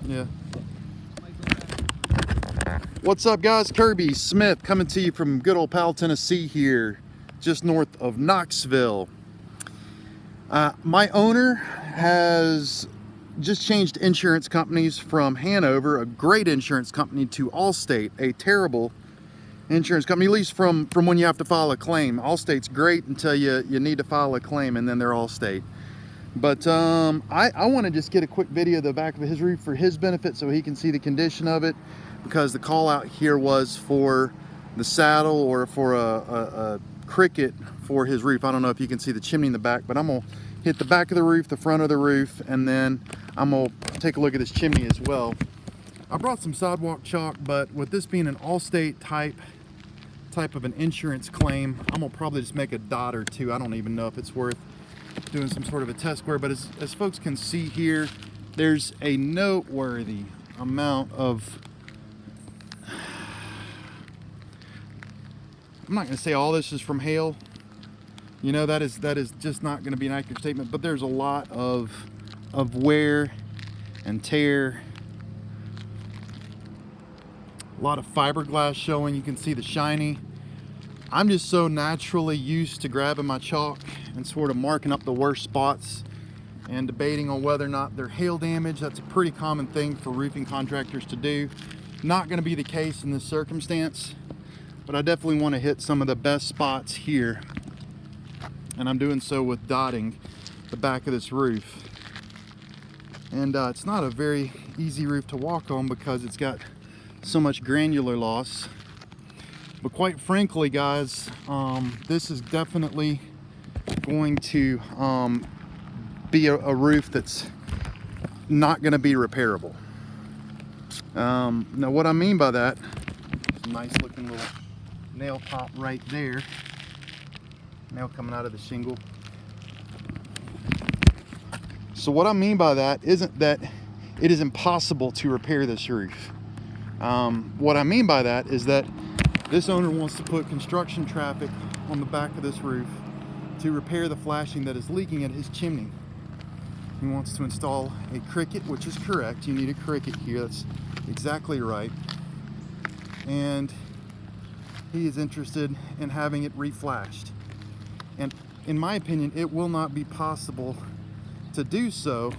Yeah. What's up, guys? Kirby Smith coming to you from good old Powell, Tennessee here, just north of Knoxville. My owner has just changed insurance companies from Hanover, a great insurance company, to Allstate, a terrible insurance company, at least from when you have to file a claim. Allstate's great until you need to file a claim, and then they're Allstate. But I want to just get a quick video of the back of his roof for his benefit so he can see the condition of it, because the call out here was for the saddle or for a cricket for his roof. I don't know if you can see the chimney in the back, but I'm gonna hit the back of the roof, the front of the roof, and then I'm gonna take a look at this chimney as well. I brought some sidewalk chalk, but with this being an Allstate type of an insurance claim, I'm gonna probably just make a dot or two. I don't even know if it's worth doing some sort of a test square, but as folks can see here, there's a noteworthy amount of, I'm not going to say all this is from hail. You know, that is just not going to be an accurate statement, but there's a lot of wear and tear. A lot of fiberglass showing. You can see the shiny. I'm just so naturally used to grabbing my chalk and sort of marking up the worst spots and debating on whether or not they're hail damage. That's a pretty common thing for roofing contractors to do. Not going to be the case in this circumstance, but I definitely want to hit some of the best spots here, and I'm doing so with dotting the back of this roof. And it's not a very easy roof to walk on because it's got so much granular loss. But quite frankly, guys, this is definitely going to be a roof that's not going to be repairable. Now, what I mean by that, it's a nice looking little nail pop right there. Nail coming out of the shingle. So what I mean by that isn't that it is impossible to repair this roof. What I mean by that is that this owner wants to put construction traffic on the back of this roof to repair the flashing that is leaking at his chimney. He wants to install a cricket, which is correct. You need a cricket here. That's exactly right. And he is interested in having it reflashed. And in my opinion, it will not be possible to do so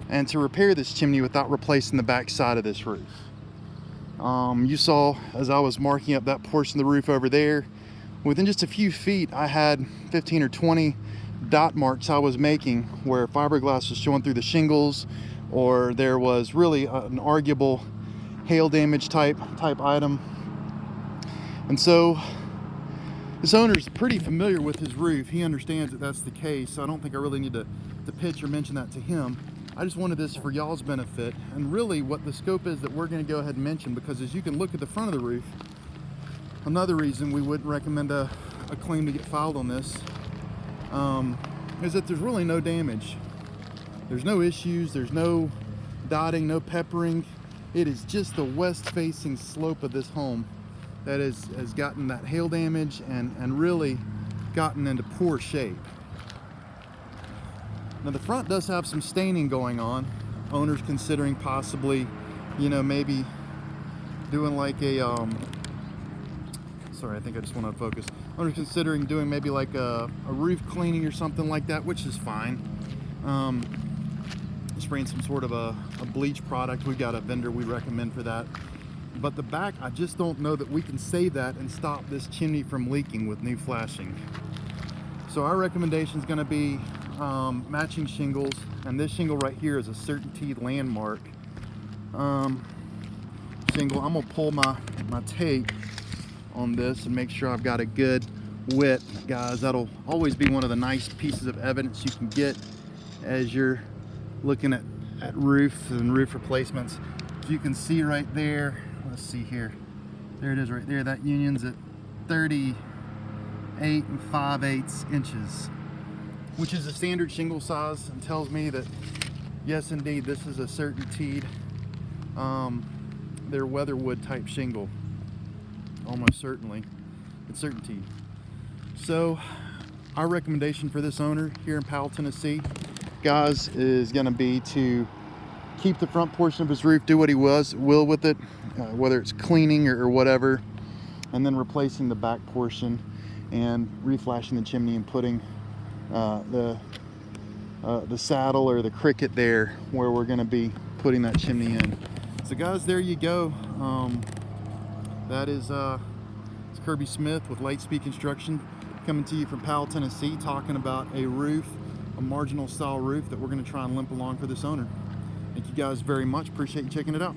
and to repair this chimney without replacing the back side of this roof. You saw as I was marking up that portion of the roof over there, within just a few feet I had 15 or 20 dot marks I was making where fiberglass was showing through the shingles, or there was really an arguable hail damage type item. And so this owner's pretty familiar with his roof. He understands that that's the case, so I don't think I really need to pitch or mention that to him. I just wanted this for y'all's benefit, and really what the scope is that we're going to go ahead and mention, because as you can look at the front of the roof, another reason we wouldn't recommend a claim to get filed on this is that there's really no damage. There's no issues, there's no dotting, no peppering. It is just the west facing slope of this home that has gotten that hail damage and really gotten into poor shape. Now the front does have some staining going on. Owner's considering possibly, maybe doing like a, sorry, I think I just want to focus. Owner's considering doing maybe like a roof cleaning or something like that, which is fine. Spraying some sort of a bleach product. We've got a vendor we recommend for that. But the back, I just don't know that we can save that and stop this chimney from leaking with new flashing. So our recommendation is going to be matching shingles, and this shingle right here is a Certainty Landmark shingle. I'm going to pull my tape on this and make sure I've got a good width, guys. That'll always be one of the nice pieces of evidence you can get as you're looking at roofs and roof replacements. As you can see right there, let's see here, there it is right there, that union's at 38 5/8 inches, which is a standard shingle size, and tells me that yes indeed this is a Certainty, their weatherwood type shingle. Almost certainly it's Certainty. So our recommendation for this owner here in Powell, Tennessee, guys, is going to be to keep the front portion of his roof, do what he will with it, whether it's cleaning or whatever, and then replacing the back portion and reflashing the chimney and putting the saddle or the cricket there where we're going to be putting that chimney in. So guys, there you go. That is it's Kirby Smith with Lightspeed Construction, coming to you from Powell, Tennessee, talking about a roof, a marginal style roof that we're going to try and limp along for this owner. Thank you guys very much. Appreciate you checking it out.